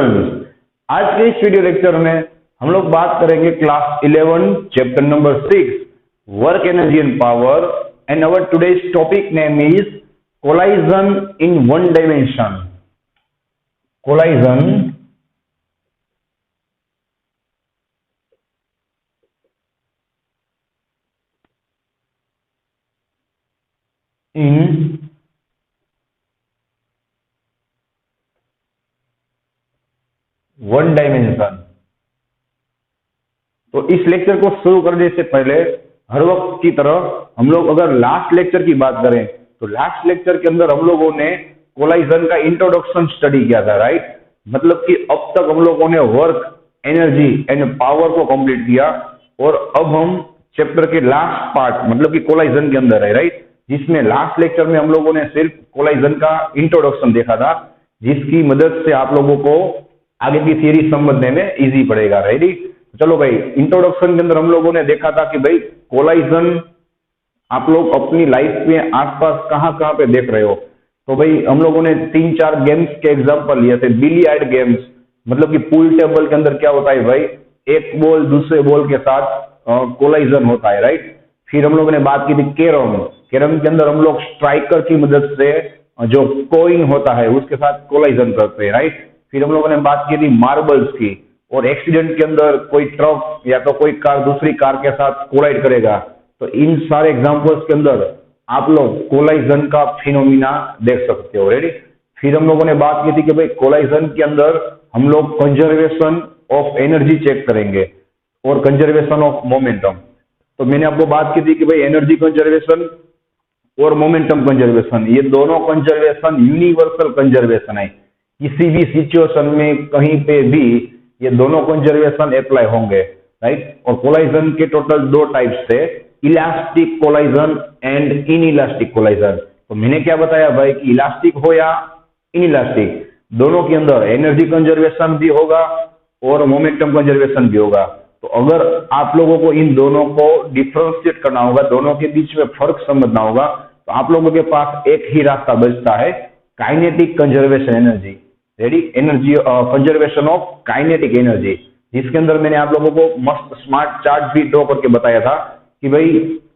Students, आज के इस वीडियो लेक्चर में हम लोग बात करेंगे class 11 chapter number 6 work energy and power and our today's topic name is collision in one dimension. Collision in one dimension. तो इस लेक्चर को शुरू करने से पहले हर वक्त की तरह हम लोग अगर लास्ट लेक्चर की बात करें तो लास्ट लेक्चर के अंदर हम लोगों ने कोलाइजन का इंट्रोडक्शन स्टडी किया था, राइट। मतलब कि अब तक हम लोगों ने वर्क, एनर्जी एंड पावर को कंप्लीट किया और अब हम चैप्टर के लास्ट पार्ट मतलब कि कोलाइजन के अंदर है, राइट। जिसमें लास्ट लेक्चर में हम लोगों ने सिर्फ कोलाइजन का इंट्रोडक्शन देखा था, जिसकी मदद से आप लोगों को आगे की थियरी समझने में इजी पड़ेगा, रेडी। चलो भाई, इंट्रोडक्शन के अंदर हम लोगों ने देखा था कि भाई कोलाइजन आप लोग अपनी लाइफ में आसपास कहाँ कहाँ पे देख रहे हो। तो भाई हम लोगों ने 3-4 गेम्स के एग्जांपल लिए थे। बिलियर्ड गेम्स, मतलब कि पूल टेबल के अंदर क्या होता है भाई, एक बॉल दूसरे बॉल के साथ कोलाइजन होता है, राइट। फिर हम लोगों ने बात की थी कैरम। कैरम के अंदर हम लोग स्ट्राइकर की मदद से जो कॉइन होता है उसके साथ कोलाइजन करते हैं, राइट। फिर हम लोगों ने बात की थी मार्बल्स की, और एक्सीडेंट के अंदर कोई ट्रक या तो कोई कार दूसरी कार के साथ कोलाइड करेगा। तो इन सारे एग्जांपल्स के अंदर आप लोग कोलाइजन का फिनोमिना देख सकते हो, रेडी। फिर हम लोगों ने बात की थी कि भाई कोलाइजन के अंदर हम लोग कंजर्वेशन ऑफ एनर्जी चेक करेंगे और कंजर्वेशन ऑफ मोमेंटम। तो मैंने आपको बात की थी कि भाई एनर्जी कंजर्वेशन और मोमेंटम कंजर्वेशन, ये दोनों कंजर्वेशन यूनिवर्सल कंजर्वेशन है। किसी भी सिचुएशन में कहीं पे भी ये दोनों कंजर्वेशन अप्लाई होंगे, राइट। और कोलाइजन के टोटल 2 टाइप्स थे, elastic collision and inelastic collision. तो मैंने क्या बताया भाई कि इलास्टिक हो या इनइलास्टिक, दोनों के अंदर एनर्जी कंजर्वेशन भी होगा और मोमेंटम कंजर्वेशन भी होगा। तो अगर आप लोगों को इन दोनों को डिफ्रेंशिएट करना होगा, दोनों के बीच में फर्क समझना होगा, तो आप लोगों के पास एक ही रास्ता बचता है, kinetic conservation energy, ready. Energy conservation of kinetic energy, जिसके अंदर मैंने आप लोगों को मस्त स्मार्ट चार्ट भी ड्रॉ करके बताया था कि भाई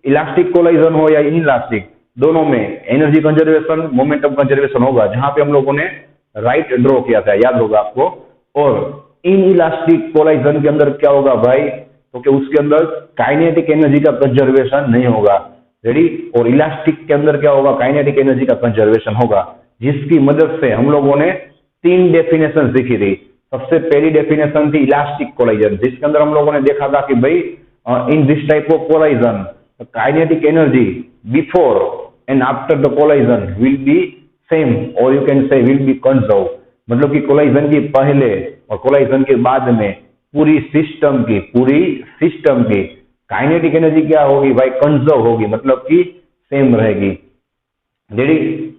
इलास्टिक कोलाइजन हो या इनइलास्टिक, दोनों में एनर्जी कंजर्वेशन, मोमेंटम कंजर्वेशन होगा, जहां पे हम लोगों ने राइट ड्रॉ किया था, याद होगा आपको। और इनइलास्टिक कोलाइजन के अंदर क्या होगा भाई, तो कि उसके अंदर काइनेटिक एनर्जी का कंजर्वेशन नहीं होगा, रेडी। और इलास्टिक के अंदर क्या होगा, काइनेटिक एनर्जी का कंजर्वेशन होगा, जिसकी मदद से हम लोगों ने 3 डेफिनेशन सीखी थी। सबसे पहली डेफिनेशन थी इलास्टिक कोलाइजन, जिसके अंदर हम लोगों ने देखा था कि भाई in this type of collision kinetic energy before and after the collision will be same और you can say will be conserve. मतलब कि कोलाइजन के पहले और कोलाइजन के बाद में पूरी सिस्टम की काइनेटिक एनर्जी क्या होगी भाई, कंजर्व होगी, मतलब कि सेम रहेगी, रेडी।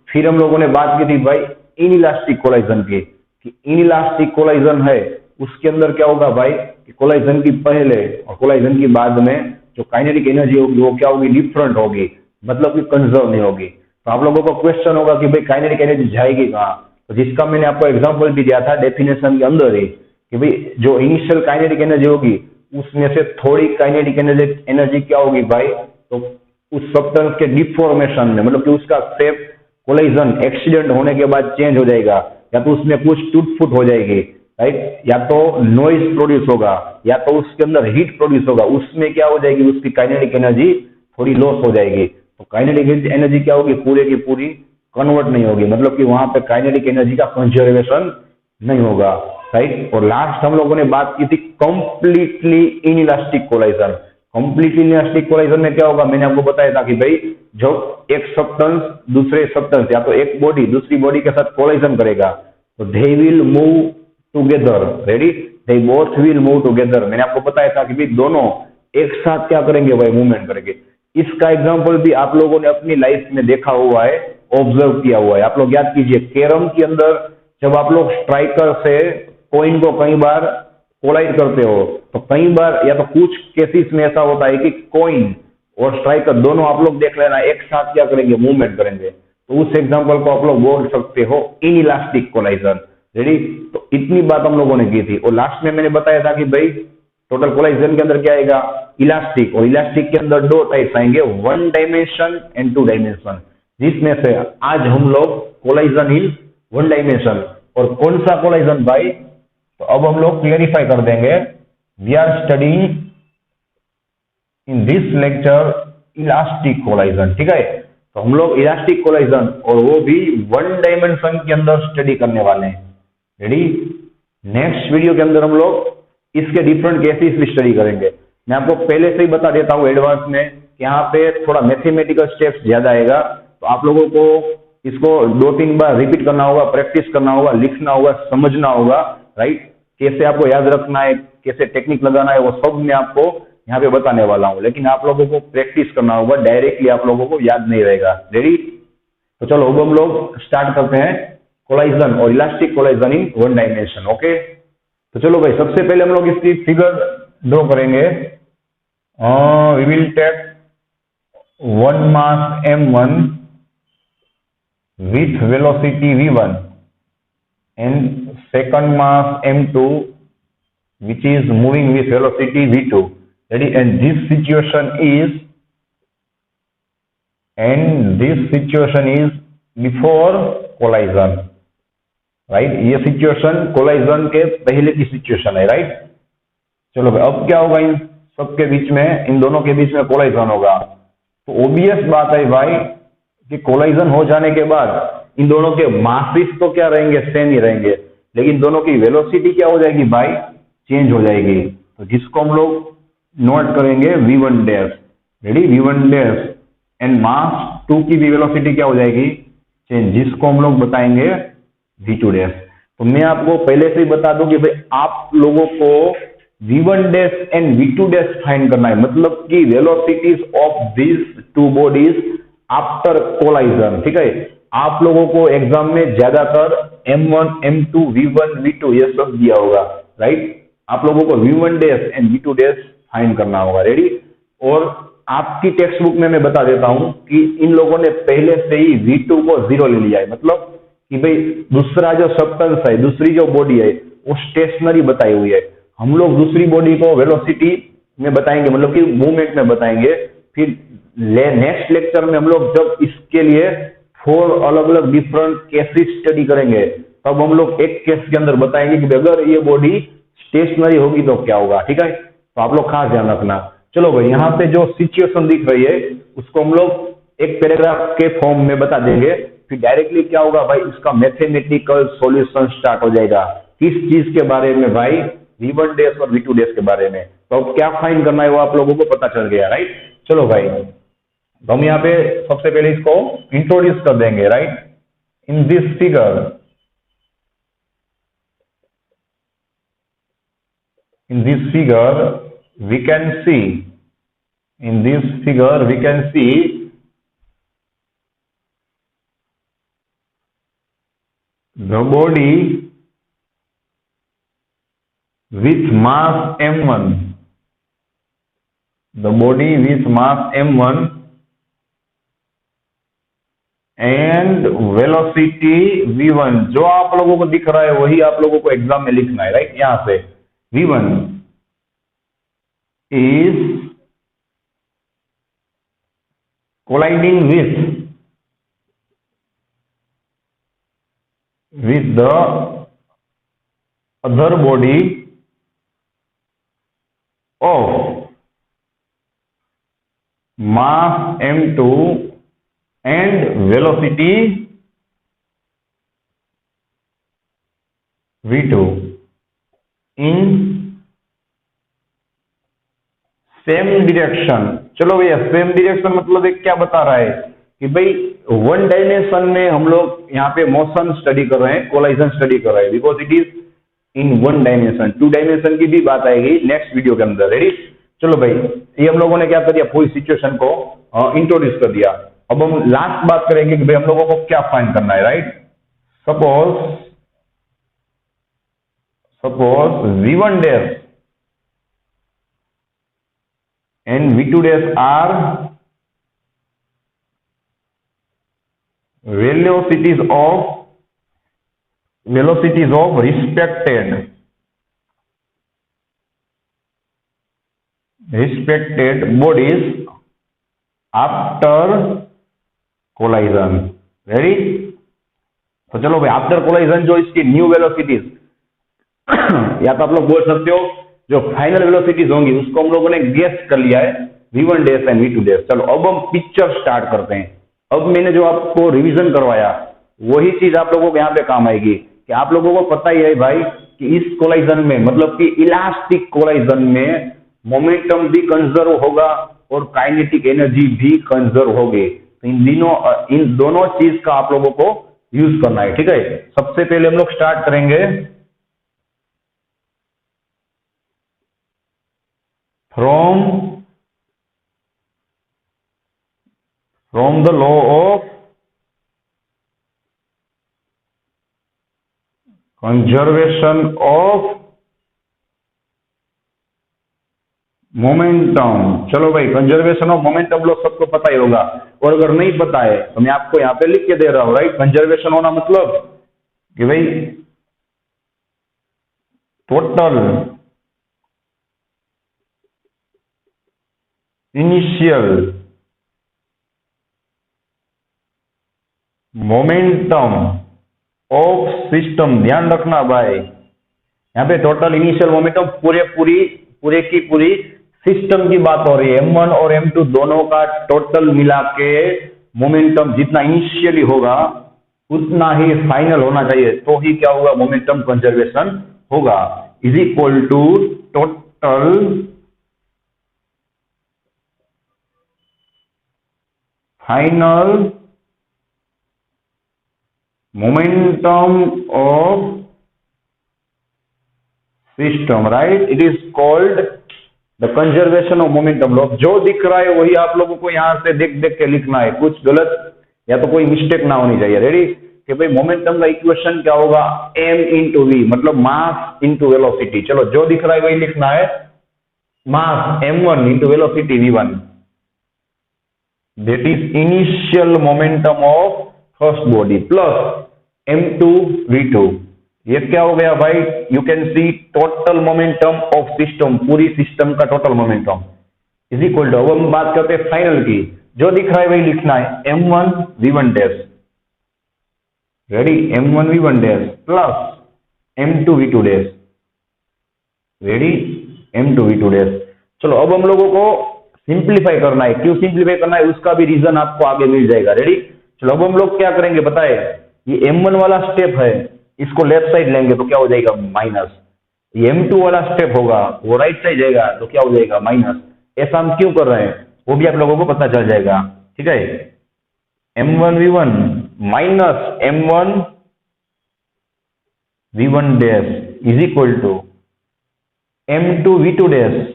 फिर हम लोगों ने बात की थी भाई इनइलास्टिक कोलाइजन की, कि इनइलास्टिक कोलाइजन है उसके अंदर क्या होगा भाई कि कोलाइजन की पहले और कोलाइजन की बाद में जो काइनेटिक एनर्जी होगी वो क्या होगी, डिफरेंट होगी, मतलब कि कंजर्व नहीं होगी। तो आप लोगों को क्वेश्चन होगा कि भाई काइनेटिक एनर्जी जाएगी कहाँ, तो जिसका मैंने आपको एग्जांपल भी दिया था डेफिनेशन के अंदर ही, कि भाई जो इनिशियल काइनेटिक एनर्जी होगी उसमें से थोड़ी काइनेटिक एनर्जी क्या होगी भाई, तो उस सब्सटेंस के डिफॉर्मेशन में, मतलब कि उसका शेप कोलाइजन एक्सीडेंट होने के बाद चेंज हो जाएगा, या तो उसमें कुछ टूट फूट हो जाएगी, राइट, या तो नॉइज प्रोड्यूस होगा, या तो उसके अंदर हीट प्रोड्यूस होगा, उसमें क्या हो जाएगी, उसकी काइनेटिक एनर्जी थोड़ी लॉस हो जाएगी। तो काइनेटिक एनर्जी क्या होगी, पूरे की पूरी कन्वर्ट नहीं होगी, मतलब कि वहां पे काइनेटिक एनर्जी का कंजर्वेशन नहीं होगा, राइट। और लास्ट हम लोगों ने बात की थी completely inelastic collision. Completely inelastic collision में क्या होगा, मैंने आपको बताया था कि भाई जो एक सब्सटेंस दूसरे सब्सटेंस या तो एक बॉडी दूसरी बॉडी के साथ कोलाइजन करेगा तो they will move together, ready, they both will move together. मैंने आपको बताया था कि भाई दोनों एक साथ क्या करेंगे भाई, मूवमेंट करेंगे। इसका एग्जांपल भी आप लोगों ने अपनी लाइफ में देखा हुआ है, ऑब्जर्व किया हुआ है। आप लोग याद कीजिए, कैरम के अंदर जब आप लोग स्ट्राइकर से कॉइन को कई बार कोलाइड करते हो, तो कई बार या तो कुछ केसेस में ऐसा होता है कि कॉइन और स्ट्राइकर दोनों आप लोग देख लेना एक साथ क्या करेंगे, मूवमेंट करेंगे। तो उस एग्जांपल को आप लोग बोल सकते हो इनइलास्टिक कोलाइजन। रेडी। तो इतनी बात हम लोगों ने की थी और लास्ट में मैंने बताया था कि भाई टोटल कोलाइजन के अंदर क्या आएगा, इलास्टिक, और इलास्टिक के अंदर दो टाइप्स आएंगे, one dimension and two dimension, जिसमें से आज हम लोग कोलाइजन इन वन डायमेंशन, और कौन सा कोलाइजन भाई, तो अब हम लोग क्लियरिफाई कर देंगे। We are studying in this lecture elastic collision, ठीक है। तो हम लोग इलास्टिक कोलाइजन और वो भी वन डायमेंशन के अंदर स्टडी करने वाले हैं, रेडी। नेक्स्ट वीडियो के अंदर हम लोग इसके डिफरेंट केसेस भी स्टडी करेंगे। मैं आपको पहले से ही बता देता हूँ एडवांस में कि यहाँ पे थोड़ा मैथमेटिकल स्टेप्स ज्यादा आएगा, तो आप लोगों को इसको 2-3 बार रिपीट करना होगा, प्रैक्टिस करना होगा, लिखना होगा, समझना होगा, राइट। कैसे आपको याद रखना है, कैसे टेक्निक लगाना है, वो सब मैं आपको यहाँ पे बताने वाला हूँ, लेकिन आप लोगों को प्रैक्टिस करना होगा, डायरेक्टली आप लोगों को याद नहीं रहेगा, रेडी। तो चलो अब हम लोग स्टार्ट करते हैं कोलाइजन और elastic collision in one dimension, okay. तो चलो भाई सबसे पहले हम लोग इसकी फिगर ड्रॉ करेंगे। We will take one mass m1 with velocity v1 and second mass m2 which is moving with velocity v2, ready, and this situation is before collision, right. ये सिचुएशन कोलाइजन के पहले की situation है, right. चलो भाई अब क्या होगा, इन सबके बीच में, इन दोनों के बीच में कोलाइजन होगा, तो ओबियस बात है भाई कि कोलाइजन हो जाने के बाद इन दोनों के मासेस तो क्या रहेंगे, सेम ही रहेंगे, लेकिन दोनों की वेलोसिटी क्या हो जाएगी भाई, चेंज हो जाएगी। तो जिसको हम लोग नोट करेंगे v1 dash, ready, v1 dash, and mass 2 की भी वेलोसिटी क्या हो जाएगी, चेंज, जिसको हम लोग बताएंगे v2 डैश। तो मैं आपको पहले से ही बता दूं कि भाई आप लोगों को v1 dash and v2 dash find करना है, मतलब कि velocities of this two bodies after collision, ठीक है। आप लोगों को एग्जाम में ज्यादातर m1 m2 v1 v2 ये सब दिया होगा, राइट। आप लोगों को v1 dash and v2 dash find करना होगा, रेडी। और आपकी टेक्स्ट बुक में मैं बता देता हूं कि इन लोगों ने पहले से ही v2 को 0 ले लिया है, मतलब कि भाई दूसरा जो सब्सटेंस है, दूसरी जो बॉडी है वो स्टेशनरी बताई हुई है। हम लोग दूसरी बॉडी को वेलोसिटी में बताएंगे, मतलब कि मूवमेंट में बताएंगे। फिर नेक्स्ट लेक्चर में हम लोग जब इसके लिए 4 अलग अलग डिफरेंट केसेस स्टडी करेंगे, तब हम लोग एक केस के अंदर बताएंगे कि अगर ये बॉडी स्टेशनरी होगी तो क्या होगा, ठीक है। तो आप लोग खास ध्यान रखना। चलो भाई यहाँ पे जो सिचुएशन दिख रही है उसको हम लोग एक पैराग्राफ के फॉर्म में बता देंगे, फिर डायरेक्टली क्या होगा भाई, इसका मैथमेटिकल सॉल्यूशन स्टार्ट हो जाएगा। किस चीज के बारे में भाई, v1 डैश और v2 डैश के बारे में। तो अब क्या फाइंड करना है वो आप लोगों को पता चल गया, राइट। चलो भाई तो हम यहाँ पे सबसे पहले इसको इंट्रोड्यूस कर देंगे, right. In this figure we can see, in this figure we can see the body with mass m1, the body with mass m1 and velocity v1, जो आप लोगों को दिख रहा है वही आप लोगों को एग्जाम में लिखना है, राइट। यहां से v1 is colliding with the other body of mass m2 and velocity v2 in same direction. चलो भैया सेम डायरेक्शन मतलब एक क्या बता रहा है कि भाई वन डायमेंशन में हम लोग यहाँ पे मोशन स्टडी कर रहे हैं, कोलाइजन स्टडी कर रहे हैं, because it is in one dimension. 2 dimension की भी बात आएगी नेक्स्ट वीडियो के अंदर, रेडी। चलो भाई ये हम लोगों ने क्या कर दिया, पूरी सिचुएशन को इंट्रोड्यूस कर दिया। अब हम लास्ट बात करेंगे कि भाई हम लोगों को क्या फाइंड करना है, right. Suppose v1 dash and v2 dash are velocities of velocities of respected bodies after collision. Ready? तो चलो भाई, आफ्टर कोलाइजन जो इसकी न्यू वेलोसिटीज या तो आप लोग बोल सकते हो जो फाइनल वेलोसिटीज होंगी उसको हम लोगों ने गेस कर लिया है, v1 dash and v2 dash. चलो अब हम पिक्चर स्टार्ट करते हैं। अब मैंने जो आपको रिवीजन करवाया वही चीज आप लोगों को यहाँ पे काम आएगी कि आप लोगों को पता ही है भाई कि इस कोलाइजन में, मतलब कि इलास्टिक कोलाइजन में मोमेंटम भी कंजर्व होगा और काइनेटिक एनर्जी भी कंजर्व होगी। तो इन दोनों चीज का आप लोगों को यूज करना है। ठीक है, सबसे पहले हम लोग स्टार्ट करेंगे from the law of conservation of momentum. चलो भाई, कंजर्वेशन ऑफ मोमेंटम लोग सबको पता ही होगा, और अगर नहीं पता है तो मैं आपको यहां पे लिख के दे रहा हूं। राइट? कंजर्वेशन होना मतलब कि भाई total initial momentum of system. ध्यान रखना भाई, यहाँ पे टोटल इनिशियल मोमेंटम पूरे की पूरी सिस्टम की बात हो रही है। m1 और m2 दोनों का टोटल मिला के मोमेंटम जितना इनिशियली होगा उतना ही फाइनल होना चाहिए, तो ही क्या होगा, मोमेंटम कंजर्वेशन होगा। Is equal to total final momentum of system. Right? It is called the conservation of momentum law. जो दिख रहा है वही आप लोगों को यहां से देख देख के लिखना है, कुछ गलत या तो कोई मिस्टेक ना होनी चाहिए। रेडी? कि भाई मोमेंटम का इक्वेशन क्या होगा, m इंटू वी, मतलब मास इंटू वेलोसिटी। चलो जो दिख रहा है वही लिखना है, mass m1 into velocity v1, that is initial momentum of first body, plus m2 v2। ये क्या हो गया भाई, you can see total momentum of system, पूरी सिस्टम का total momentum is equal to, अब हम बात करते हैं फाइनल की, जो दिख रहा है वही लिखना है, m1 v1 dash. Ready? m1 v1 dash plus m2 v2 dash. Ready? m2 v2 dash. चलो अब हम लोगों को सिंप्लीफाई करना है। क्यों सिंप्लीफाई करना है उसका भी रीजन आपको आगे मिल जाएगा। रेडी? चलो अब हम लोग क्या करेंगे बताए, ये m1 वाला स्टेप है, इसको लेफ्ट साइड लेंगे तो क्या हो जाएगा, माइनस। ये m2 वाला स्टेप होगा वो राइट साइड जाएगा तो क्या हो जाएगा, माइनस। ऐसा हम क्यों कर रहे हैं वो भी आप लोगों को पता चल जाएगा। ठीक है? m1 v1 minus m1 v1 dash is equal to m2 v2 dash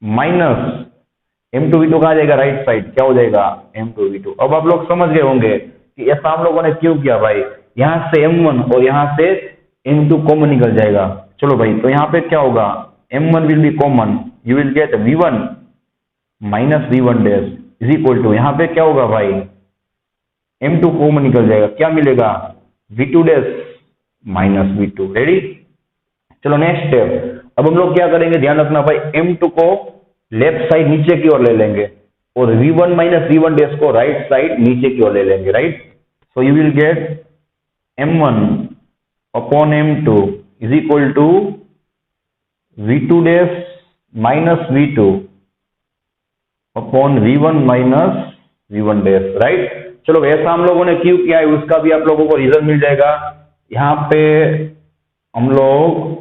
minus m2 v2 कहा जाएगा, राइट साइड, क्या हो जाएगा, m2 v2। अब आप लोग समझ गए होंगे कि ऐसा हम लोगों ने क्यों किया भाई, यहां से m1 और यहां से m2 कॉमन निकल जाएगा। चलो भाई, तो यहां पे क्या होगा, m1 will be common, you will get v1 minus v1 dash is equal to, यहां पे क्या होगा भाई, m2 कॉमन निकल जाएगा, क्या मिलेगा, v2 dash minus v2। Ready? चलो नेक्स्ट स्टेप, अब हम लोग क्या करेंगे, ध्यान रखना भाई, m2 को लेफ्ट साइड नीचे की ओर ले लेंगे और v1 माइनस v1 डैश को राइट साइड नीचे की ओर ले लेंगे। Right? So you will get m1 upon m2 is equal to v2 dash minus v2 upon v1 minus v1 dash. Right? चलो ऐसा हम लोगों ने क्यों किया है उसका भी आप लोगों को रीजन मिल जाएगा। यहां पे हम लोग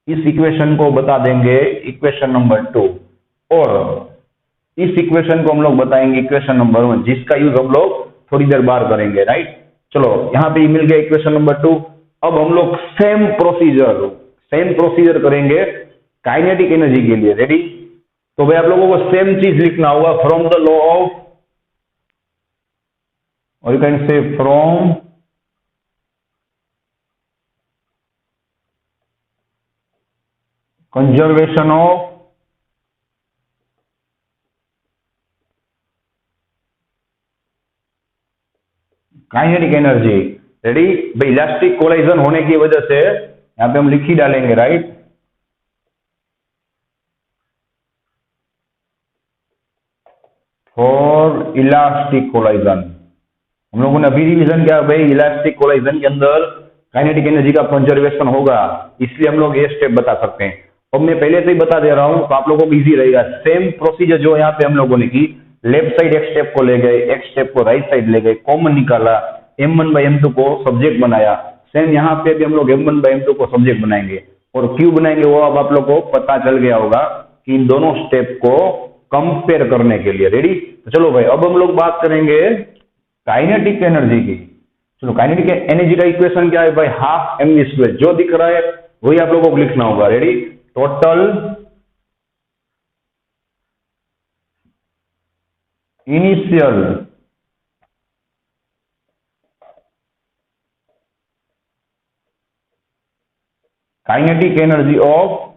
इस इक्वेशन को बता देंगे इक्वेशन नंबर 2, और इस इक्वेशन को हम लोग बताएंगे इक्वेशन नंबर 1, जिसका यूज हम लोग थोड़ी देर बाद करेंगे। राइट? चलो यहां पे मिल गया इक्वेशन नंबर 2। अब हम लोग सेम प्रोसीजर करेंगे काइनेटिक एनर्जी के लिए। रेडी? तो भाई आप लोगों को सेम चीज लिखना होगा, फ्रॉम द लॉ ऑफ, और यू कैन से from conservation of kinetic energy. Ready भाई, इलास्टिक कोलाइजन होने की वजह से यहाँ पे हम लिख ही डालेंगे, राइट। फॉर इलास्टिक कोलाइजन, हम लोगों ने अभी रिवीजन किया भाई, इलास्टिक कोलाइजन के अंदर काइनेटिक एनर्जी का कंजर्वेशन होगा, इसलिए हम लोग ये स्टेप बता सकते हैं। अब मैं पहले से ही बता दे रहा हूं तो आप लोगों को इजी रहेगा। सेम प्रोसीजर जो यहाँ पे हम लोगों ने की, लेफ्ट साइड एक स्टेप को ले गए, एक स्टेप को राइट साइड ले गए, कॉमन निकाला, m1/m2 को सब्जेक्ट बनाया। सेम यहाँ पे भी हम लोग m1/m2 को सब्जेक्ट बनाएंगे, और क्यों बनाएंगे वो अब आप लोग को पता चल गया होगा कि इन दोनों स्टेप को कंपेयर करने के लिए। रेडी, तो चलो भाई अब हम लोग बात करेंगे काइनेटिक एनर्जी की। चलो, काइनेटिक एनर्जी का इक्वेशन क्या है भाई, हाफ mv²। जो दिख रहा है वही आप लोगों को लिखना होगा। Ready, total initial kinetic energy of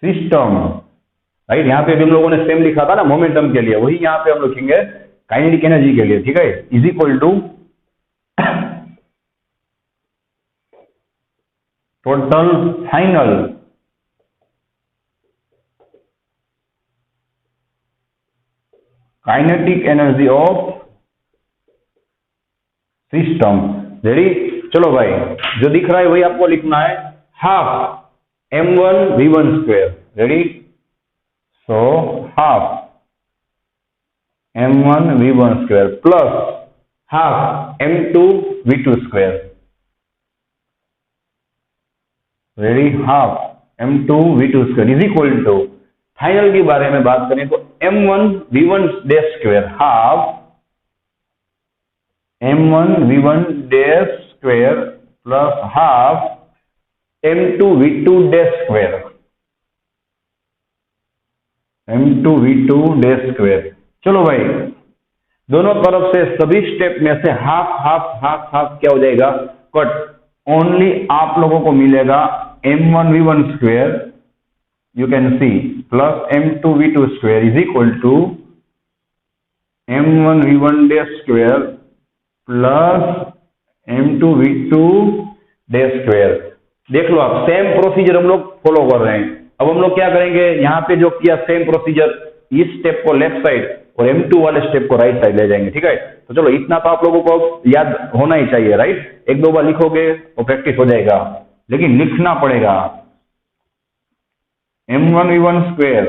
system, right. यहाँ पे भी हम लोगों ने सेम लिखा था ना मोमेंटम के लिए, वही यहाँ पे हम लिखेंगे काइनेटिक एनर्जी के लिए, ठीक है। Is equal to total final kinetic energy of system. Ready, चलो भाई जो दिख रहा है वही आपको लिखना है, half m1v1²। Ready, so half m1v1² plus half m2v2²। Ready, half m2v2² is equal to, final के बारे में बात करें तो m1v1² half m1v1² plus half m2v2²। m2v2²। चलो भाई, दोनों तरफ से सभी स्टेप में से हाफ हाफ हाफ हाफ क्या हो जाएगा, कट। ओनली आप लोगों को मिलेगा m1v1², you can see, plus m2v2² is equal to m1v1² plus m2v2²। देख लो आप, सेम प्रोसीजर हम लोग फॉलो कर रहे हैं। अब हम लोग क्या करेंगे, यहाँ पे जो किया सेम प्रोसीजर, इस स्टेप को लेफ्ट साइड और m2 वाले स्टेप को राइट साइड ले जाएंगे, ठीक है। तो चलो, इतना तो आप लोगों को याद होना ही चाहिए, राइट। एक दो बार लिखोगे तो प्रैक्टिस हो जाएगा, लेकिन लिखना पड़ेगा। m1v1²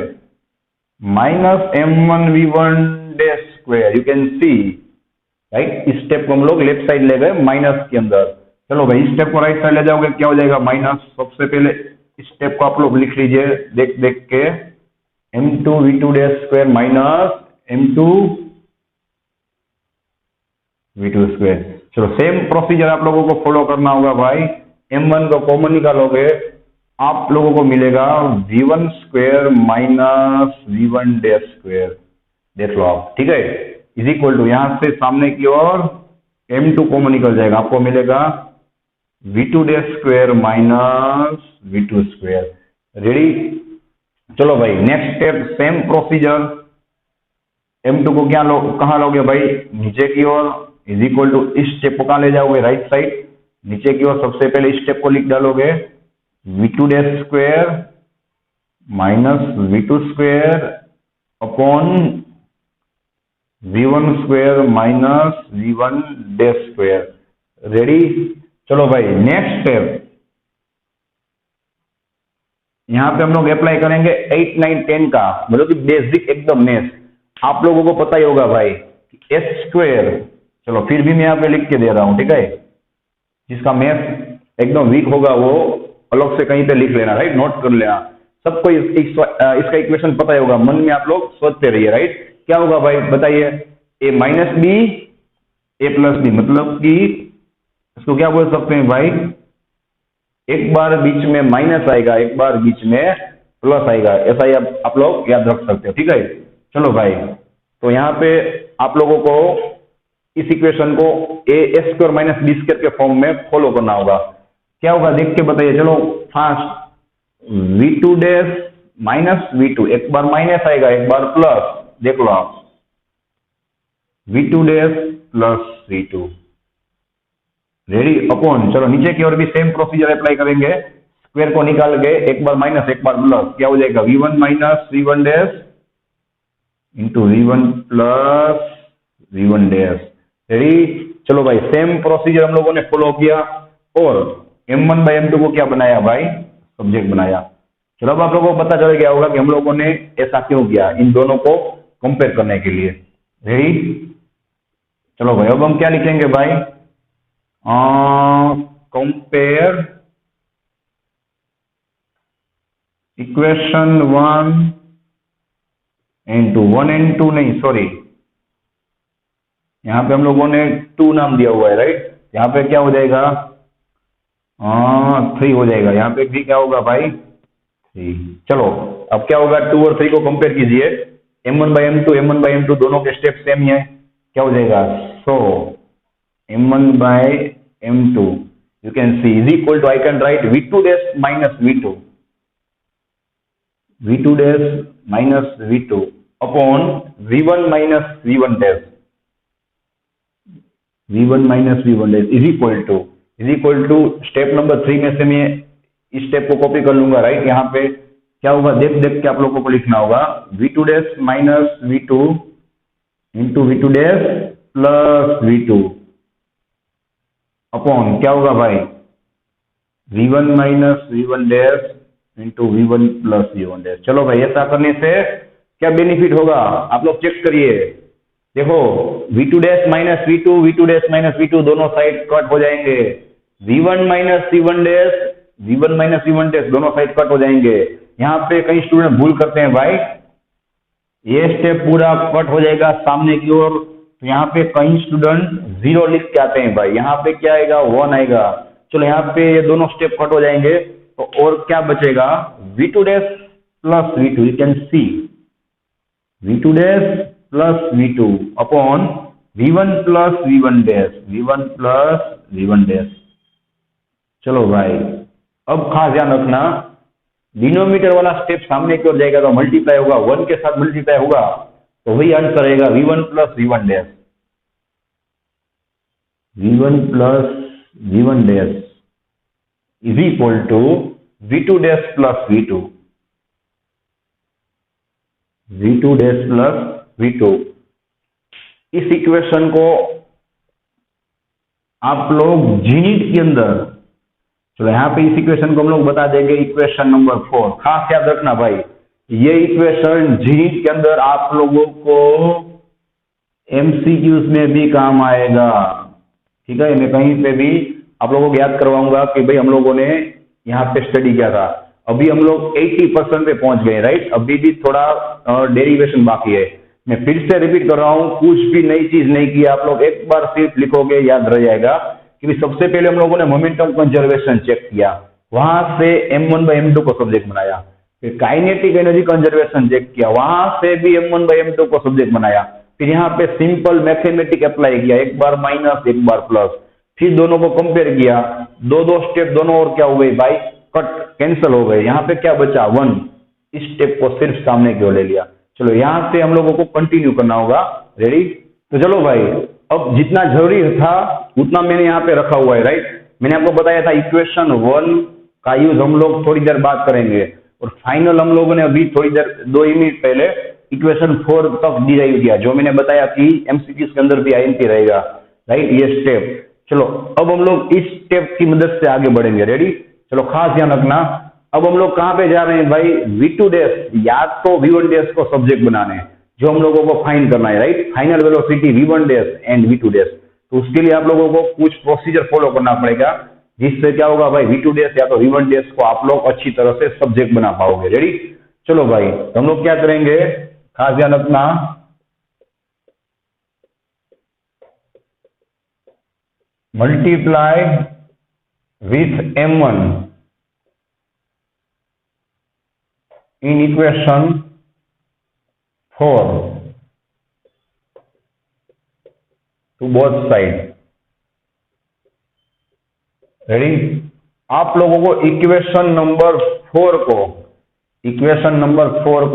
minus m1v1², you can C, right. इस स्टेप को हम लोग लेफ्ट साइड ले गए माइनस के अंदर। चलो भाई, इस स्टेप को राइट साइड ले जाओगे क्या हो जाएगा, माइनस। सबसे पहले इस स्टेप को आप लोग लिख लीजिए देख देख के, m2v2² माइनस m2v2²। चलो, सेम प्रोसीजर आप लोगों को फॉलो करना होगा भाई। m1 को कॉमन निकालोगे, आप लोगों को मिलेगा v1² माइनस v1²। देख लो आप, ठीक है, इज इक्वल टू, यहां से सामने की ओर m2 कॉमन निकल जाएगा, आपको मिलेगा v2² माइनस v2²। रेडी, चलो भाई next step, same procedure. m2 को क्या कहां लोगे भाई, नीचे की ओर, इज इक्वल टू, इस स्टेप को कहां ले जाओगे, राइट साइड, नीचे की ओर। सबसे पहले इस स्टेप को लिख डालोगे, v2² minus v2² upon v1² minus v1²। Ready, चलो भाई नेक्स्ट स्टेप, यहां पे हम लोग अप्लाई करेंगे 8, 9, 10 का, मतलब कि बेसिक एकदम मैथ। आप लोगों को पता ही होगा भाई h²। चलो, फिर भी मैं यहाँ पे लिख के दे रहा हूं, ठीक है। जिसका मैथ एकदम वीक होगा वो अलग से कहीं पे लिख लेना, राइट, नोट कर लेना। सबको इसका इक्वेशन पता ही होगा, मन में आप लोग सोचते रहिए, राइट। क्या होगा भाई बताइए, a minus B a plus B, मतलब कि इसको क्या बोल सकते हैं भाई, एक बार बीच में माइनस आएगा, एक बार बीच में प्लस आएगा, ऐसा ही आप लोग याद रख सकते हो, ठीक है। चलो भाई, तो यहाँ पे आप लोगों को इस इक्वेशन को a² माइनस b² के फॉर्म में फॉलो करना होगा। क्या होगा देख के बताइए। चलो, फास्ट, v2' माइनस v2, एक बार माइनस आएगा, एक बार प्लस, देख लो आप, v2' plus v2। Ready upon, चलो नीचे की ओर भी सेम प्रोसीजर अप्लाई करेंगे, स्क्वायर को निकाल के एक बार माइनस एक बार प्लस, क्या हो जाएगा v1 minus v1 dash into v1 plus v1 dash. Ready, चलो भाई सेम प्रोसीजर हम लोगों ने फॉलो किया और m1 बाई m2 को क्या बनाया भाई, सब्जेक्ट बनाया। चलो अब आप लोगों को पता चल गया होगा कि हम लोगों ने ऐसा क्यों किया, इन दोनों को कंपेयर करने के लिए। रेडी, चलो भाई अब हम क्या लिखेंगे भाई, कंपेयर इक्वेशन 1 एंड 2, 1 एंड 2 नहीं सॉरी, यहाँ पे हम लोगों ने 2 नाम दिया हुआ है राइट, यहाँ पे क्या हो जाएगा 3 हो जाएगा, यहाँ पे भी क्या होगा भाई 3। चलो अब क्या होगा 2 और 3 को कंपेयर कीजिए, m1 बाई m2 दोनों के स्टेप सेम ही है, क्या हो जाएगा, so m1 by m2 you can see is equal to, I can write v2 dash minus v2 dash minus v2 upon v1 minus v1 dash, v1 minus v1 dash is equal to step number 3 में से मैं इस step को copy कर लूंगा right, यहाँ पे क्या होगा देख देख के आप लोगों को लिखना होगा, v2 dash minus v2 into v2 dash plus v2 upon क्या होगा भाई v1 minus v1 dash into v1 plus v1 dash. चलो भाई ऐसा करने से क्या बेनिफिट होगा आप लोग चेक करिए, देखो v2 dash minus v2 dash minus v2 दोनों साइड कट हो जाएंगे, v1 माइनस v1 डैश दोनों साइड कट हो जाएंगे। यहाँ पे कई स्टूडेंट भूल करते हैं भाई, ये स्टेप पूरा कट हो जाएगा सामने की ओर, तो यहाँ पे कई स्टूडेंट 0 लिख के आते हैं भाई, यहाँ पे क्या आएगा 1 आएगा। चलो यहाँ पे ये दोनों स्टेप कट हो जाएंगे तो और क्या बचेगा v2 dash plus v2, you can C v2 dash plus v2 upon v1 plus v1 dash. चलो भाई अब खास ध्यान रखना, डिनोमिनेटर वाला स्टेप सामने की ओर जाएगा तो मल्टीप्लाई होगा, 1 के साथ मल्टीप्लाई होगा तो वही आंसर रहेगा v1 plus v1 dash, v1 plus v1 dash is equal to v2 dash plus v2 dash plus v2। इस इक्वेशन को आप लोग जीनीट के अंदर, चलो यहाँ पे इस इक्वेशन को हम लोग बता देंगे इक्वेशन नंबर 4, खास याद रखना भाई ये इक्वेशन जीनीट के अंदर आप लोगों को एमसीक्यूज में भी काम आएगा, ठीक है। मैं कहीं पे भी आप लोगों को याद करवाऊंगा कि भाई हम लोगों ने यहाँ पे स्टडी किया था, अभी हम लोग 80% पे पहुंच गए राइट, अभी भी थोड़ा डेरिवेशन बाकी है। मैं फिर से रिपीट कर रहा हूँ, कुछ भी नई चीज नहीं की, आप लोग एक बार सिर्फ लिखोगे याद रह जाएगा कि सबसे पहले हम लोगों ने मोमेंटम कंजर्वेशन चेक किया, वहां से m1 बाई m2 को सब्जेक्ट बनाया, फिर काइनेटिक एनर्जी कंजर्वेशन चेक किया, वहां से भी m1 बाई m2 को सब्जेक्ट बनाया, फिर यहाँ पे सिंपल मैथमेटिक अप्लाई किया, एक बार माइनस एक बार प्लस, फिर दोनों को कंपेयर किया, दो स्टेप दोनों और क्या हो गई भाई कट कैंसिल हो गए, यहाँ पे क्या बचा 1, इस स्टेप को सिर्फ सामने की ओर ले लिया। चलो यहाँ से हम लोगों को कंटिन्यू करना होगा, रेडी। तो चलो भाई अब जितना जरूरी था उतना मैंने यहाँ पे रखा हुआ है राइट, मैंने आपको बताया था इक्वेशन 1 का यूज हम लोग थोड़ी देर बात करेंगे और फाइनल हम लोगों ने अभी थोड़ी देर 2 मिनट पहले इक्वेशन 4 तक डिराइव किया, जो मैंने बताया कि एमसीक्यूज के अंदर भी आईएनपी रहेगा राइट, ये स्टेप। चलो अब हम लोग इस स्टेप की मदद से आगे बढ़ेंगे, रेडी। चलो खास ध्यान रखना, अब हम लोग कहाँ पे जा रहे हैं भाई, v2 डैश या तो v1 डैश को सब्जेक्ट बनाने, जो हम लोगों को फाइंड करना है right, final velocity v1 dash and v2 dash. तो उसके लिए आप लोगों को कुछ प्रोसीजर फॉलो करना पड़ेगा, जिससे क्या होगा भाई v2 डैश या तो v1 डैश को आप लोग अच्छी तरह से सब्जेक्ट बना पाओगे, रेडी। चलो भाई तो हम लोग क्या करेंगे, खास ध्यान रखना, multiply with m1 in equation 4 to both side, ready. आप लोगों को इक्वेशन नंबर 4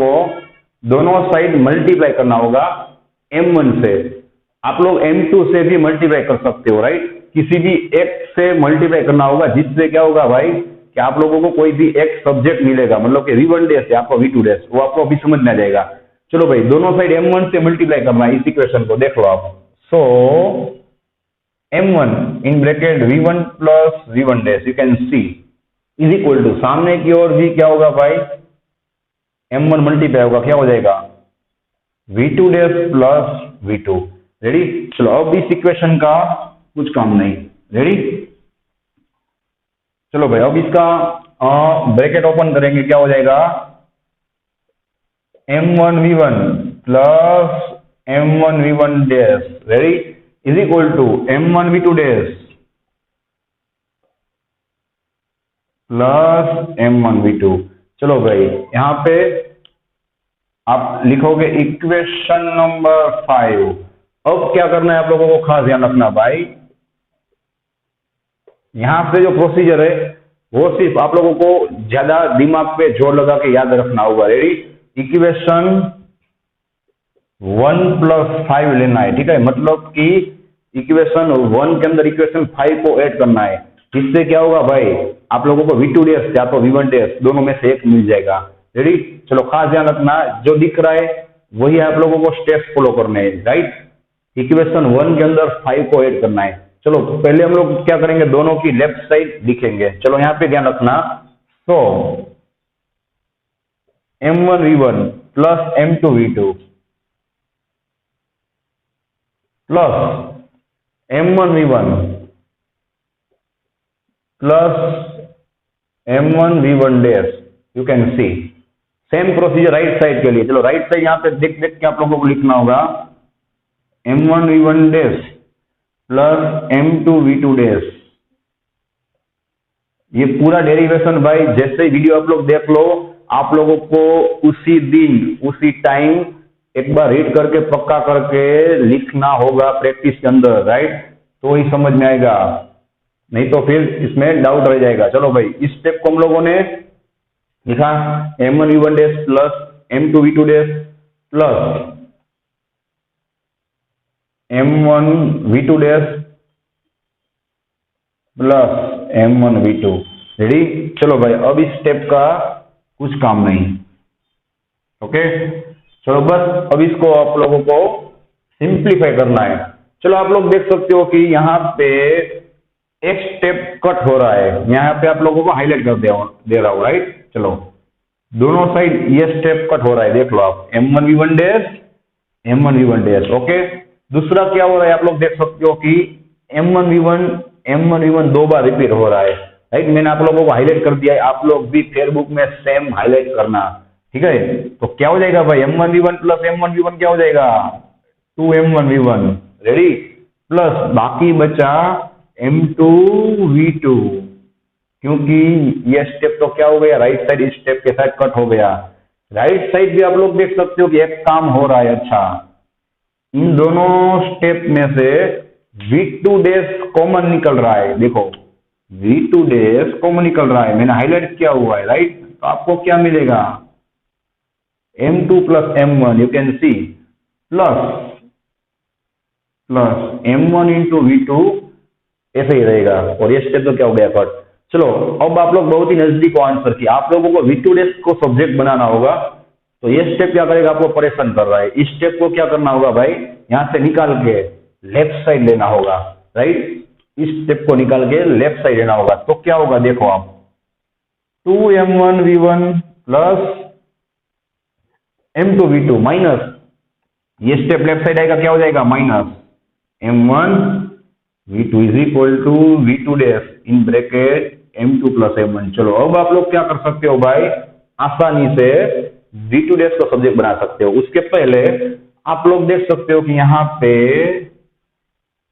को दोनों साइड मल्टीप्लाई करना होगा m1 से, आप लोग m2 से भी मल्टीप्लाई कर सकते हो राइट, किसी भी एक से मल्टीप्लाई करना होगा, जिससे क्या होगा भाई कि आप लोगों को कोई भी एक सब्जेक्ट मिलेगा, मतलब कि V1 डैश या आपको V2 डैश, वो आपको अभी समझ में आ जाएगा। चलो भाई दोनों साइड M1 से मल्टीप्लाई करना है, इस इक्वेशन को देख लो आप। So M1 in bracket V1 plus V1 dash, you can see is equal to, सामने की ओर भी क्या होगा भाई, M1 मल्टीप्लाई होगा, क्या हो जाएगा V2 dash plus V2। Ready? चलो अब इस इक्वेशन का कुछ काम नहीं। रेडी? चलो भाई अब इसका ब्रैकेट ओपन करेंगे, क्या हो जाएगा M1 V1 plus M1 V1 dash, ready, is equal to M1 V2 dash plus M1 V2। चलो भाई यहां पे आप लिखोगे इक्वेशन नंबर 5। अब क्या करना है आप लोगों को, खास ध्यान रखना भाई, यहां से जो प्रोसीजर है वो सिर्फ आप लोगों को ज्यादा दिमाग पे जोर लगा के याद रखना होगा। रेडी? इक्वेशन 1 प्लस 5 लेना है, ठीक है, मतलब कि इक्वेशन 1 के अंदर इक्वेशन 5 को ऐड करना है। इससे क्या होगा भाई, आप लोगों को V2 डैश या तो V1 डैश दोनों में से एक मिल जाएगा। रेडी? चलो खास ध्यान रखना, जो दिख रहा है वही आप लोगों को स्टेप्स फॉलो करने हैं। राइट? इक्वेशन 1 के अंदर 5 को ऐड करना है। चलो पहले हम लोग क्या करेंगे, दोनों की लेफ्ट साइड लिखेंगे। चलो यहाँ पे ध्यान रखना, सो M1 V1 plus M2 V2 plus M1 V1 plus M1 V1 dash, you can C same procedure right side के लिए। चलो राइट साइड यहाँ पे देख देख के आप लोगों को लिखना होगा M1 V1 dash plus M2 V2 dash. ये पूरा डेरिवेशन भाई जैसे ही वीडियो आप लोग देख लो, आप लोगों को उसी दिन उसी टाइम एक बार रीड करके पक्का करके लिखना होगा प्रैक्टिस के अंदर। राइट? तो ही समझ में आएगा, नहीं तो फिर इसमें डाउट रह जाएगा। चलो भाई इस स्टेप को हम लोगों ने लिखा M1 V1 dash plus M2 V2 dash plus M1 V2 dash plus M1 V2। Ready? चलो भाई अब इस स्टेप का कुछ काम नहीं। ओके, चलो बस अब इसको आप लोगों को सिंप्लीफाई करना है। चलो आप लोग देख सकते हो कि यहाँ पे एक स्टेप कट हो रहा है, यहाँ पे आप लोगों को हाईलाइट कर दे रहा हूं। राइट? चलो दोनों साइड ये स्टेप कट हो रहा है, देख लो आप, M1 V1 dash M1 V1 dash. Okay, दूसरा क्या हो रहा है आप लोग देख सकते हो कि M1 V1 दो बार रिपीट हो रहा है। राइट? मैंने आप लोगों को हाईलाइट कर दिया है, आप लोग भी फेसबुक में सेम हाईलाइट करना। ठीक है? तो क्या हो जाएगा भाई, M1 V1 plus M1 V1 क्या हो जाएगा 2M1 V1। रेडी? प्लस बाकी बचा M2 V2, क्योंकि ये स्टेप तो क्या हो गया, राइट साइड इस स्टेप के साथ कट हो गया। राइट साइड भी आप लोग देख सकते हो कि एक काम हो रहा है। अच्छा, इन दोनों स्टेप में से V2 डैश कॉमन निकल रहा है, देखो V2 डैश कॉमन निकल रहा है, मैंने हाईलाइट किया हुआ है। राइट? तो आपको क्या मिलेगा M2 plus M1, you can see, plus M1 into V2, ऐसे ही रहेगा। और ये स्टेप तो क्या हो गया कट। चलो अब आप लोग बहुत ही नजदीक हो आंसर की, आप लोगों को V2 डैश को सब्जेक्ट बनाना होगा। तो ये स्टेप क्या करेगा, आपको परेशान कर रहा है, इस स्टेप को क्या करना होगा भाई, यहां से निकाल के लेफ्ट साइड लेना होगा। राइट? इस स्टेप को निकाल के लेफ्ट साइड लेना होगा। तो क्या होगा देखो आप, 2M1 V1 plus M2 V2 minus, ये स्टेप लेफ्ट साइड आएगा, क्या हो जाएगा minus M1 V2 is equal to V2 dash in bracket M2 plus M1। चलो अब आप लोग क्या कर सकते हो भाई, आसानी से V2 डैश को सब्जेक्ट बना सकते हो। उसके पहले आप लोग देख सकते हो कि यहाँ पे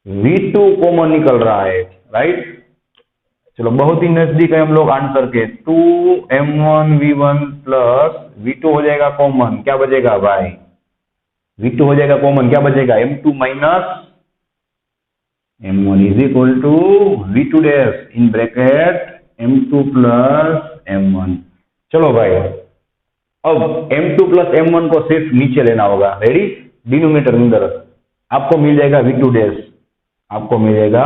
V2 कॉमन निकल रहा है। राइट? चलो बहुत ही नजदीक है हम लोग आंसर के, 2M1 V1 प्लस V2 हो जाएगा कॉमन, क्या बचेगा भाई, V2 हो जाएगा कॉमन, क्या बचेगा M2 minus M1 is equal to V2 dash in bracket M2 plus M1। चलो भाई अब M2 प्लस M1 को सिर्फ नीचे लेना होगा। रेडी? डिनोमिनेटर अंदर आपको मिल जाएगा V2 डैश आपको मिलेगा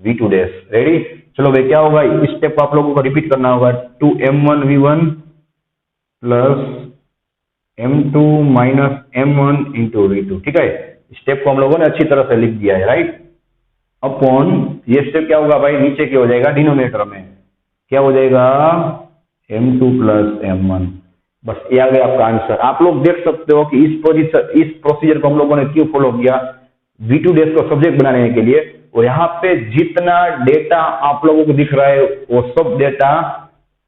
V2 डैश। रेडी, चलो भाई क्या होगा, इस स्टेप को आप लोगों को रिपीट करना होगा। 2m1v1 plus m2 minus m1 into V2। ठीक है, स्टेप को हम लोगों ने अच्छी तरह से लिख दिया है, राइट। अपॉन ये स्टेप क्या होगा भाई, नीचे क्या हो जाएगा, डिनोमिनेटर में क्या हो जाएगा, m2 प्लस m1। बस ये आ गया आपका आंसर। आप लोग देख सकते हो कि इस प्रोसीजर को हम लोगों ने क्यों फॉलो किया, V2 डैश को सब्जेक्ट बनाने के लिए। और यहाँ पे जितना डेटा आप लोगों को दिख रहा है वो सब डेटा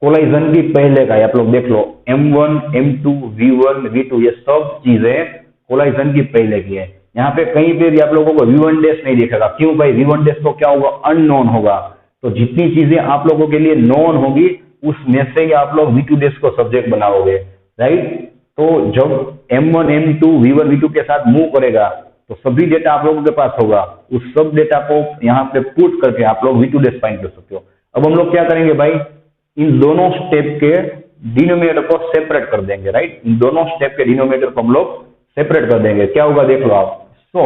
कोलाइजन की पहले का है। आप लोग देख लो, M1, M2, V1, V2 ये सब चीजें कोलाइजन की पहले की है। यहाँ पे कहीं पे भी आप लोगों को V1 डैश नहीं दिखेगा। क्यों भाई, V1 डैश तो क्या होगा, अननोन होगा। तो जितनी चीजें आप लोगों के लिए नोन होगी उसमें से ही आप लोग V2 डैश को सब्जेक्ट बनाओगे, राइट। तो जब M1, M2, V1, V2 के साथ मूव करेगा तो सभी डेटा आप लोगों के पास होगा। उस सब डेटा को यहाँ पे पुट करके आप लोग V2 डैश फाइंड कर सकते हो। अब हम लोग क्या करेंगे भाई, इन दोनों स्टेप के डिनोमिनेटर को सेपरेट कर देंगे, राइट। इन दोनों स्टेप के डिनोमिनेटर को हम लोग सेपरेट कर देंगे। क्या होगा देख लो आप। So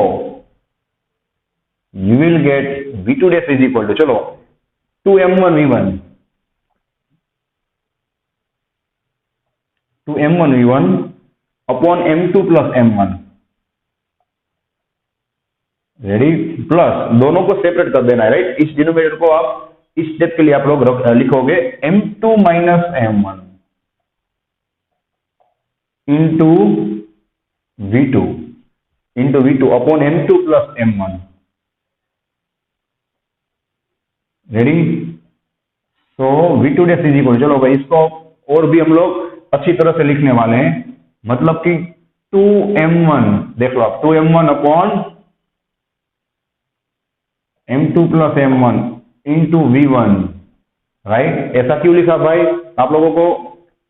you will get V2 dash is equal to, चलो 2m1v1 upon m2 plus m1। Ready, plus दोनों को सेपरेट कर देना है, राइट। इस डिनोमिनेटर को आप इस स्टेप के लिए आप लोग लिखोगे m2 minus m1 into V2 upon m2 plus m1। Ready, so V2 dash is equal, चलो भाई इसको और भी हम लोग अच्छी तरह से लिखने वाले हैं। मतलब कि 2m1, देख लो आप, 2m1 upon m2 plus m1 into V1, right. ऐसा क्यों लिखा भाई, आप लोगों को,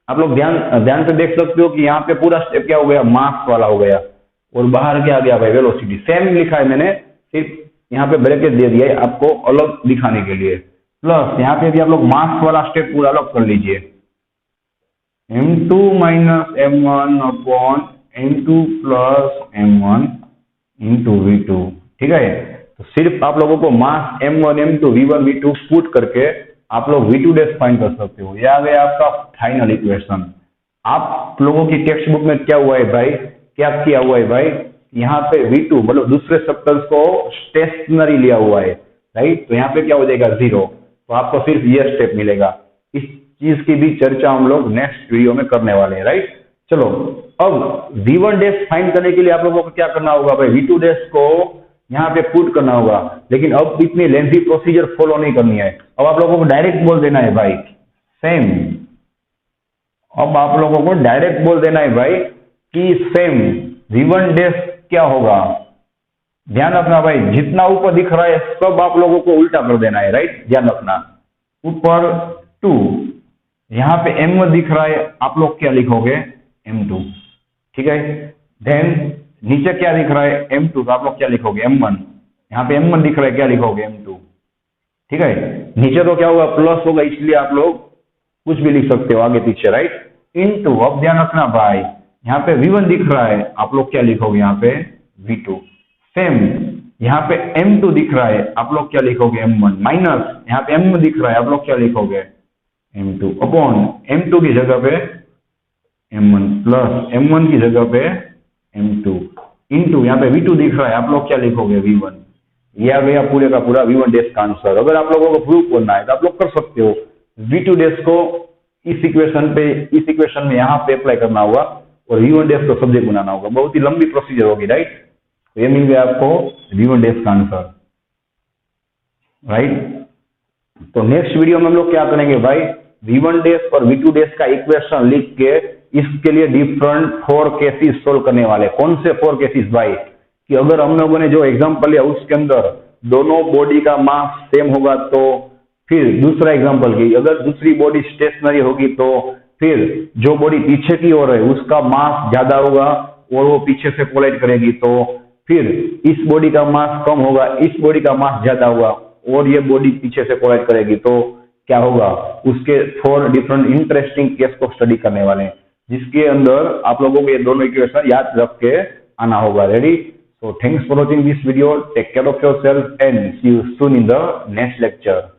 आप लोग ध्यान से देख सकते हो कि यहाँ पे पूरा स्टेप क्या हो गया, मास वाला हो गया। और बाहर क्या आ गया भाई, वेलोसिटी। सेम लिखा है मैंने, सिर्फ यहाँ पे ब्रैकेट दे दिया है आपको अलग दिखाने के लिए। प्लस यहाँ पे भी आप लोग मास वाला स्टेप पूरा अलग कर लीजिए, m2 minus m1 upon m2 plus m1 into V2। ठीक है, तो सिर्फ आप लोगों को मास m1, m2, V1, V2 put करके आप लोग V2 डैश फाइंड कर सकते हो। यह आ गया आपका फाइनल इक्वेशन। आप लोगों की टेक्स्ट बुक में क्या हुआ है भाई, क्या किया हुआ है भाई, यहाँ पे V2 मतलब दूसरे सब्सटेंस को स्टेशनरी लिया हुआ है, राइट। तो यहाँ पे क्या हो जाएगा, 0। तो आपको सिर्फ ये स्टेप मिलेगा। इस चीज की भी चर्चा हम लोग नेक्स्ट वीडियो में करने वाले हैं, राइट। चलो, अब V1 डैश फाइंड करने के लिए आप लोगों को क्या करना होगा भाई, V2 डैश को यहाँ पे पुट करना होगा। लेकिन अब इतनी लेंथी प्रोसीजर फॉलो नहीं करनी है। अब आप लोगों को डायरेक्ट बोल देना है भाई, सेम। अब आप लोगों को डायरेक्ट बोल देना है भाई कि सेम V1 डैश क्या होगा। ध्यान रखना भाई, जितना ऊपर दिख रहा है सब आप लोगों को उल्टा कर देना है, राइट। ध्यान रखना, ऊपर 2, यहाँ पे m1 दिख रहा है, आप लोग क्या लिखोगे, m2। ठीक है, देन नीचे क्या दिख रहा है, m2, तो आप लोग क्या लिखोगे, m1। यहाँ पे m1 दिख रहा है, क्या लिखोगे, m2। ठीक है, नीचे तो क्या होगा, प्लस होगा, इसलिए आप लोग कुछ भी लिख सकते हो आगे पीछे, राइट। इंटू, अब ध्यान रखना भाई, यहाँ पे V1 दिख रहा है, आप लोग क्या लिखोगे, यहाँ पे V2। सेम यहाँ पे m2 दिख रहा है, आप लोग क्या लिखोगे, m1। माइनस यहाँ पे m1 दिख रहा है, आप लोग क्या लिखोगे, m2 अपॉन m2 की जगह पे m1 प्लस m1 की जगह पे m2 इंटू यहाँ पे V2 दिख रहा है, आप लोग क्या लिखोगे, V1। ये आ गया पूरे का पूरा V1 डैश का आंसर। अगर आप लोगों को प्रूव करना है तो आप लोग कर सकते हो। V2 डैश को इस इक्वेशन में यहाँ पे अप्लाई करना होगा और V1 डैश को सब्जेक्ट बनाना होगा। बहुत ही लंबी प्रोसीजर होगी, राइट। तो ये मिल गया आपको V1 डैश का आंसर, राइट। तो नेक्स्ट वीडियो में हम लोग क्या करेंगे भाई, V1 डैश और V2 डैश का इक्वेशन लिख के इसके लिए डिफरेंट 4 केसेस सोल्व करने वाले। कौन से 4 केसेस भाई, कि अगर हम लोगों ने जो एग्जांपल लिया उसके अंदर दोनों बॉडी का मास सेम होगा तो, फिर दूसरा एग्जांपल की अगर दूसरी बॉडी स्टेशनरी होगी तो, फिर जो बॉडी पीछे की ओर है उसका मास ज्यादा होगा और वो पीछे से कोलाइड करेगी, तो फिर इस बॉडी का मास कम होगा, इस बॉडी का मास ज्यादा होगा और ये बॉडी पीछे से कोलाइड करेगी, तो क्या होगा। उसके 4 डिफरेंट इंटरेस्टिंग केस को स्टडी करने वाले हैं, जिसके अंदर आप लोगों को ये दोनों इक्वेशन याद रख के आना होगा। Ready, So thanks for watching this video. Take care of yourself and see you soon in the next lecture.